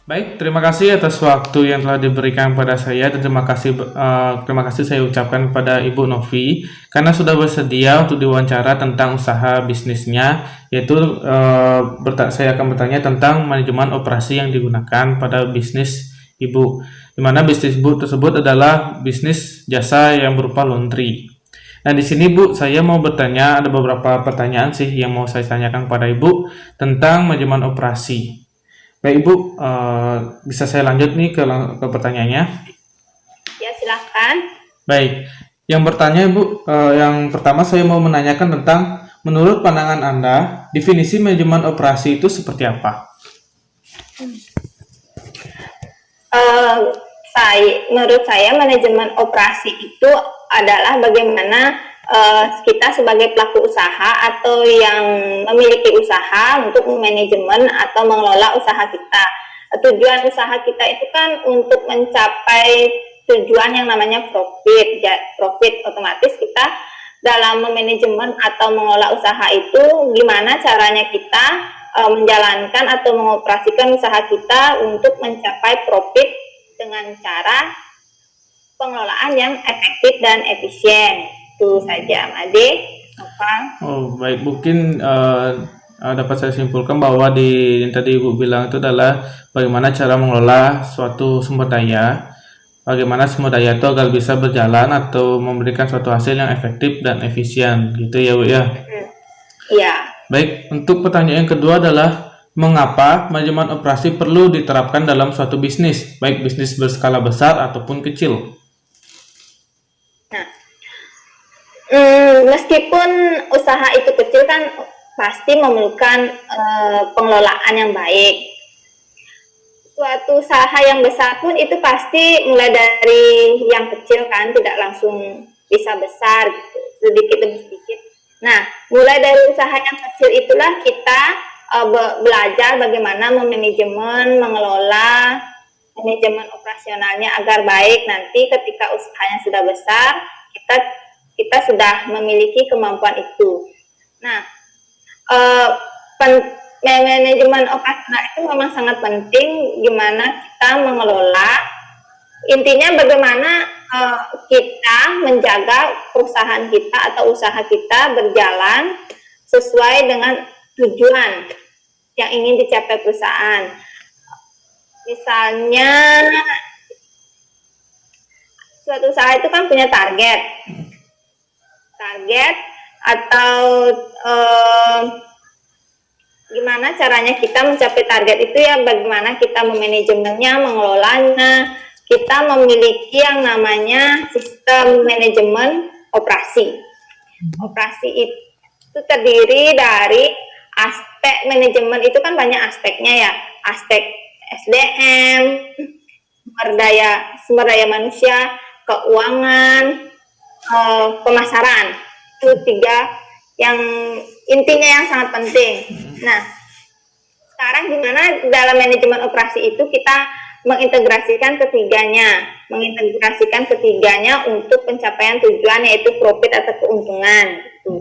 Baik, terima kasih atas waktu yang telah diberikan kepada saya dan terima kasih saya ucapkan kepada Ibu Novi karena sudah bersedia untuk diwawancara tentang usaha bisnisnya, yaitu saya akan bertanya tentang manajemen operasi yang digunakan pada bisnis Ibu, di mana bisnis Ibu tersebut adalah bisnis jasa yang berupa laundry. Nah, di sini Bu, saya mau bertanya, ada beberapa pertanyaan sih yang mau saya tanyakan kepada Ibu tentang manajemen operasi. Baik Ibu, bisa saya lanjut nih ke pertanyaannya. Ya, silahkan. Baik, yang bertanya Ibu, yang pertama saya mau menanyakan tentang menurut pandangan Anda, definisi manajemen operasi itu seperti apa? Eh, menurut saya manajemen operasi itu adalah bagaimana kita sebagai pelaku usaha atau yang memiliki usaha untuk manajemen atau mengelola usaha kita. Tujuan usaha kita itu kan untuk mencapai tujuan yang namanya profit. Profit otomatis kita dalam manajemen atau mengelola usaha itu gimana caranya kita menjalankan atau mengoperasikan usaha kita untuk mencapai profit dengan cara pengelolaan yang efektif dan efisien. Itu saja, Made. Apa? Oh, baik, mungkin dapat saya simpulkan bahwa yang tadi Ibu bilang itu adalah bagaimana cara mengelola suatu sumber daya, bagaimana sumber daya itu agar bisa berjalan atau memberikan suatu hasil yang efektif dan efisien, gitu ya Bu ya. Iya. Baik, untuk pertanyaan yang kedua adalah mengapa manajemen operasi perlu diterapkan dalam suatu bisnis, baik bisnis berskala besar ataupun kecil? Nah, meskipun usaha itu kecil kan pasti memerlukan pengelolaan yang baik. Suatu usaha yang besar pun itu pasti mulai dari yang kecil kan, tidak langsung bisa besar gitu, sedikit demi sedikit. Nah, mulai dari usaha yang kecil itulah kita belajar bagaimana memanajemen, mengelola manajemen operasionalnya agar baik nanti ketika usahanya sudah besar, kita kita sudah memiliki kemampuan itu. Nah, eh, manajemen operasional itu memang sangat penting gimana kita mengelola, intinya bagaimana kita menjaga perusahaan kita atau usaha kita berjalan sesuai dengan tujuan yang ingin dicapai perusahaan. Misalnya suatu usaha itu kan punya target atau gimana caranya kita mencapai target itu ya, bagaimana kita memanajemennya, mengelolanya. Kita memiliki yang namanya sistem manajemen operasi. Operasi itu terdiri dari aspek manajemen, itu kan banyak aspeknya ya, aspek SDM, sumber daya manusia, keuangan, pemasaran. Itu tiga yang intinya yang sangat penting. Nah, sekarang gimana dalam manajemen operasi itu kita mengintegrasikan ketiganya untuk pencapaian tujuan, yaitu profit atau keuntungan. Gitu.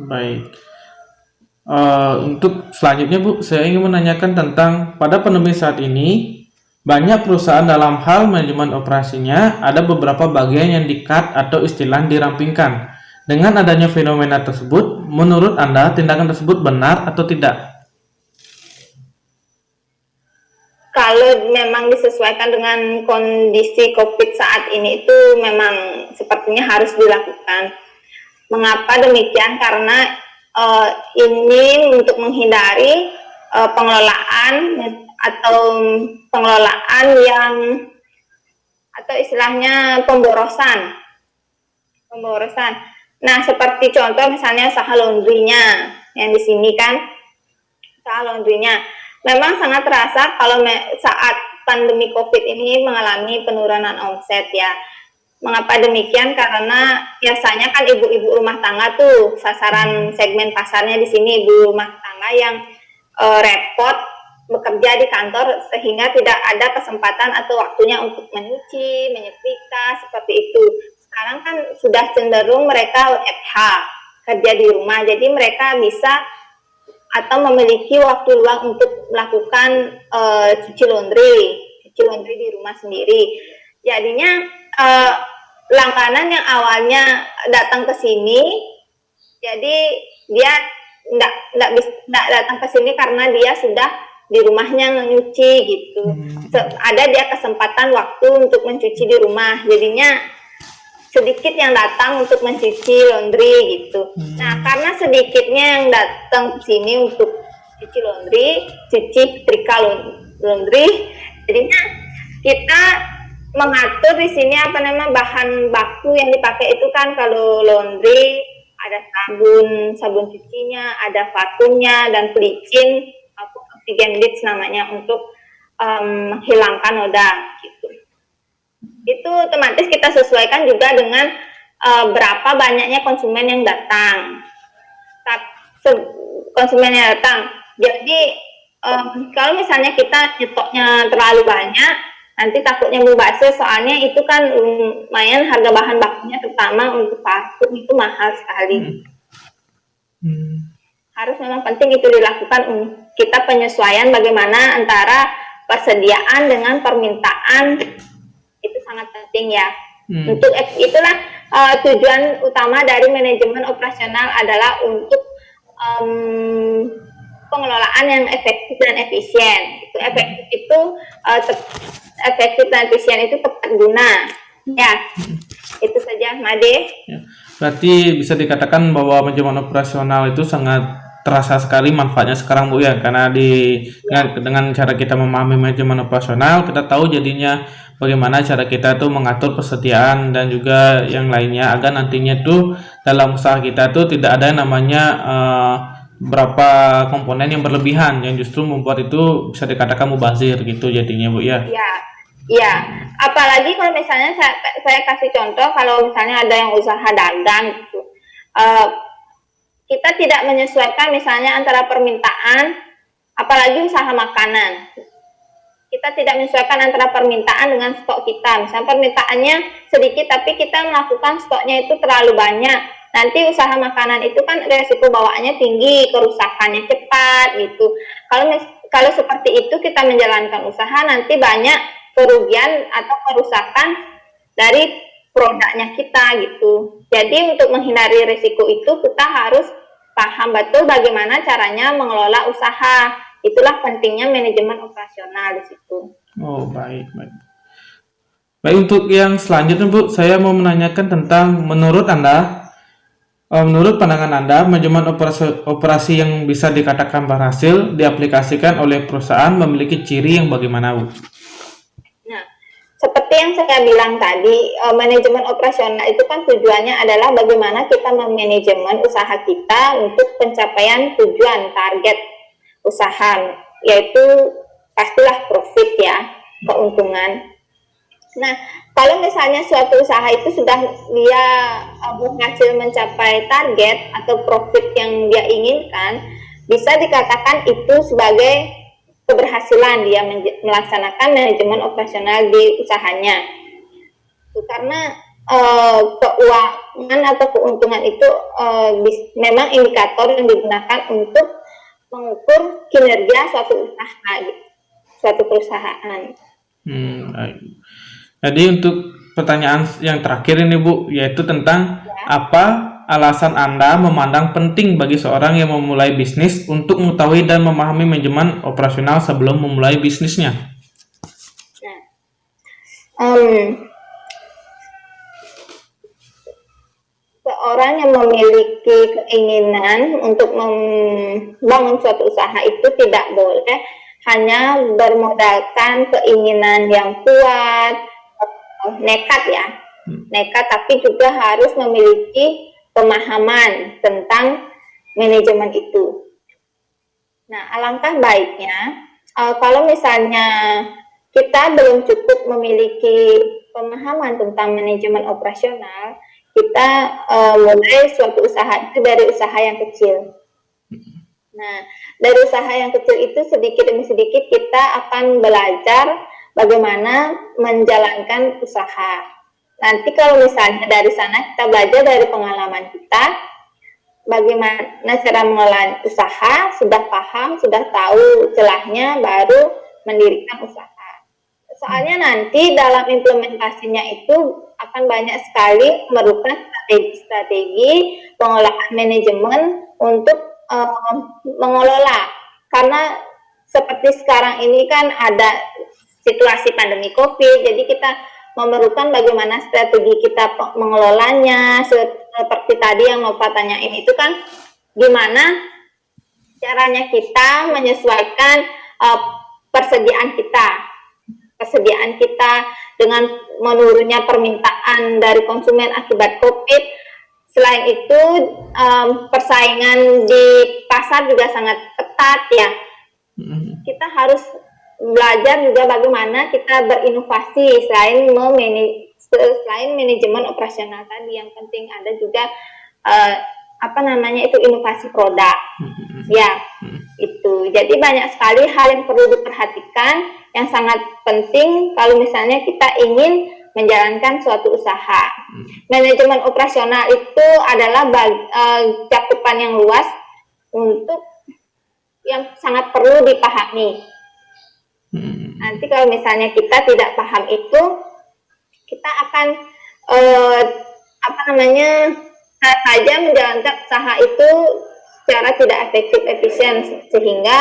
Baik. Untuk selanjutnya Bu, saya ingin menanyakan tentang pada pandemi saat ini, banyak perusahaan dalam hal manajemen operasinya ada beberapa bagian yang di-cut atau istilah dirampingkan. Dengan adanya fenomena tersebut, menurut Anda tindakan tersebut benar atau tidak? Kalau memang disesuaikan dengan kondisi COVID saat ini, itu memang sepertinya harus dilakukan. Mengapa demikian? Karena ini untuk menghindari pengelolaan atau pengelolaan yang atau istilahnya pemborosan. Nah, seperti contoh misalnya usaha laundrynya yang di sini kan, usaha laundrynya memang sangat terasa kalau saat pandemi COVID ini mengalami penurunan omset ya. Mengapa demikian? Karena biasanya kan ibu-ibu rumah tangga tuh sasaran segmen pasarnya di sini, ibu rumah tangga yang repot bekerja di kantor sehingga tidak ada kesempatan atau waktunya untuk menyuci, menyetrika seperti itu. Sekarang kan sudah cenderung mereka WFH, kerja di rumah, jadi mereka bisa atau memiliki waktu luang untuk melakukan cuci laundry di rumah sendiri. Jadinya langganan yang awalnya datang ke sini, jadi dia nggak datang ke sini karena dia sudah di rumahnya nyuci gitu. Ada dia kesempatan waktu untuk mencuci di rumah, jadinya sedikit yang datang untuk mencuci laundry gitu. Nah, karena sedikitnya yang datang ke sini untuk cuci laundry, cuci setrika laundry, jadinya kita mengatur di sini bahan baku yang dipakai itu kan kalau laundry ada sabun cucinya, ada vakumnya dan pelicin, oxygen bleach namanya untuk menghilangkan noda gitu. Itu otomatis kita sesuaikan juga dengan berapa banyaknya konsumen yang datang. Konsumen yang datang. Jadi kalau misalnya kita nyetoknya terlalu banyak, nanti takutnya mubazir, soalnya itu kan lumayan harga bahan bakunya, terutama untuk vakum itu mahal sekali. Harus memang penting itu dilakukan, kita penyesuaian bagaimana antara persediaan dengan permintaan. Itu sangat penting ya. Untuk itulah tujuan utama dari manajemen operasional adalah untuk pengelolaan yang efektif dan efisien. Efektif dan efisien itu tepat guna. Ya, itu saja, Made. Ya. Berarti bisa dikatakan bahwa manajemen operasional itu sangat terasa sekali manfaatnya sekarang, Bu, ya, karena dengan cara kita memahami manajemen operasional, kita tahu jadinya bagaimana cara kita tuh mengatur persediaan dan juga yang lainnya, agar nantinya tuh dalam usaha kita tuh tidak ada yang namanya berapa komponen yang berlebihan yang justru membuat itu bisa dikatakan mubazir gitu jadinya, Bu, ya. Iya, apalagi kalau misalnya saya kasih contoh, kalau misalnya ada yang usaha dagang gitu, kita tidak menyesuaikan misalnya antara permintaan, apalagi usaha makanan, kita tidak menyesuaikan antara permintaan dengan stok kita. Misalnya permintaannya sedikit tapi kita melakukan stoknya itu terlalu banyak, nanti usaha makanan itu kan resiko bawaannya tinggi, kerusakannya cepat gitu. Kalau seperti itu kita menjalankan usaha, nanti banyak kerugian atau kerusakan dari produknya kita gitu. Jadi untuk menghindari risiko itu kita harus paham betul bagaimana caranya mengelola usaha. Itulah pentingnya manajemen operasional di situ. Oh, baik. Baik, untuk yang selanjutnya, Bu, saya mau menanyakan tentang menurut pandangan Anda, manajemen operasi yang bisa dikatakan berhasil diaplikasikan oleh perusahaan memiliki ciri yang bagaimana, Bu? Nah, seperti yang saya bilang tadi, manajemen operasional itu kan tujuannya adalah bagaimana kita memanajemen usaha kita untuk pencapaian tujuan target usaha, yaitu pastilah profit ya, keuntungan. Nah, kalau misalnya suatu usaha itu sudah dia berhasil mencapai target atau profit yang dia inginkan, bisa dikatakan itu sebagai keberhasilan dia melaksanakan manajemen operasional di usahanya. Karena keuangan atau keuntungan itu memang indikator yang digunakan untuk mengukur kinerja suatu usaha, suatu perusahaan. Jadi untuk pertanyaan yang terakhir ini, Bu, yaitu tentang apa alasan Anda memandang penting bagi seorang yang memulai bisnis untuk mengetahui dan memahami manajemen operasional sebelum memulai bisnisnya? Seorang yang memiliki keinginan untuk membangun suatu usaha itu tidak boleh hanya bermodalkan keinginan yang kuat, nekat ya, tapi juga harus memiliki pemahaman tentang manajemen itu. Nah, alangkah baiknya kalau misalnya kita belum cukup memiliki pemahaman tentang manajemen operasional, kita mulai suatu usaha itu dari usaha yang kecil. Nah, dari usaha yang kecil itu sedikit demi sedikit kita akan belajar bagaimana menjalankan usaha. Nanti kalau misalnya dari sana kita belajar dari pengalaman kita, bagaimana cara mengelola usaha, sudah paham, sudah tahu celahnya, baru mendirikan usaha. Soalnya nanti dalam implementasinya itu akan banyak sekali memerlukan strategi-strategi pengelolaan manajemen untuk mengelola. Karena seperti sekarang ini kan ada situasi pandemi COVID, jadi kita memerlukan bagaimana strategi kita mengelolanya. Seperti tadi yang Nova tanyain itu kan, gimana caranya kita menyesuaikan persediaan kita dengan menurunnya permintaan dari konsumen akibat COVID. Selain itu, persaingan di pasar juga sangat ketat ya. Kita harus belajar juga bagaimana kita berinovasi selain manajemen operasional tadi. Yang penting ada juga inovasi produk. Ya, itu. Jadi banyak sekali hal yang perlu diperhatikan, yang sangat penting kalau misalnya kita ingin menjalankan suatu usaha. Manajemen operasional itu adalah cakupan yang luas untuk yang sangat perlu dipahami. Nanti kalau misalnya kita tidak paham itu, kita akan saja menjalankan usaha itu secara tidak efektif, efisien, sehingga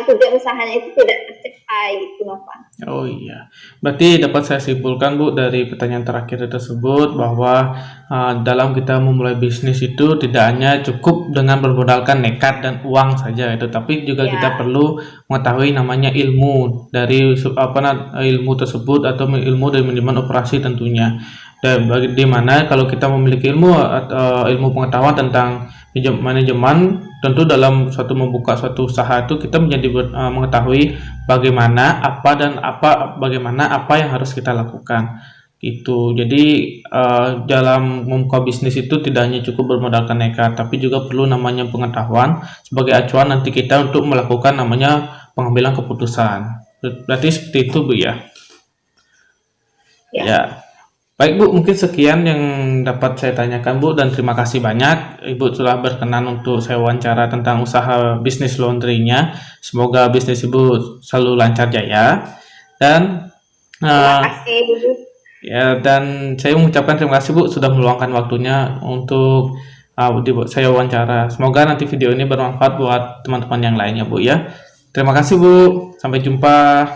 tujuan usahanya itu tidak tercapai gitu, Nova. Oh iya, berarti dapat saya simpulkan Bu dari pertanyaan terakhir tersebut bahwa dalam kita memulai bisnis itu tidak hanya cukup dengan bermodalkan nekat dan uang saja itu, tapi juga kita perlu mengetahui namanya ilmu dari ilmu tersebut atau ilmu dari manajemen operasi tentunya. Dan di mana kalau kita memiliki ilmu pengetahuan tentang manajemen, tentu dalam membuka suatu usaha itu kita menjadi mengetahui bagaimana apa yang harus kita lakukan itu. Jadi dalam membuka bisnis itu tidak hanya cukup bermodalkan nekat, tapi juga perlu namanya pengetahuan sebagai acuan nanti kita untuk melakukan namanya pengambilan keputusan. Berarti seperti itu Bu ya. Ya. Baik Bu, mungkin sekian yang dapat saya tanyakan Bu, dan terima kasih banyak Ibu telah berkenan untuk saya wawancara tentang usaha bisnis laundry-nya. Semoga bisnis Ibu selalu lancar jaya. Dan terima kasih Bu. Ya, dan saya mengucapkan terima kasih Bu sudah meluangkan waktunya untuk saya wawancara. Semoga nanti video ini bermanfaat buat teman-teman yang lainnya Bu ya. Terima kasih Bu, sampai jumpa.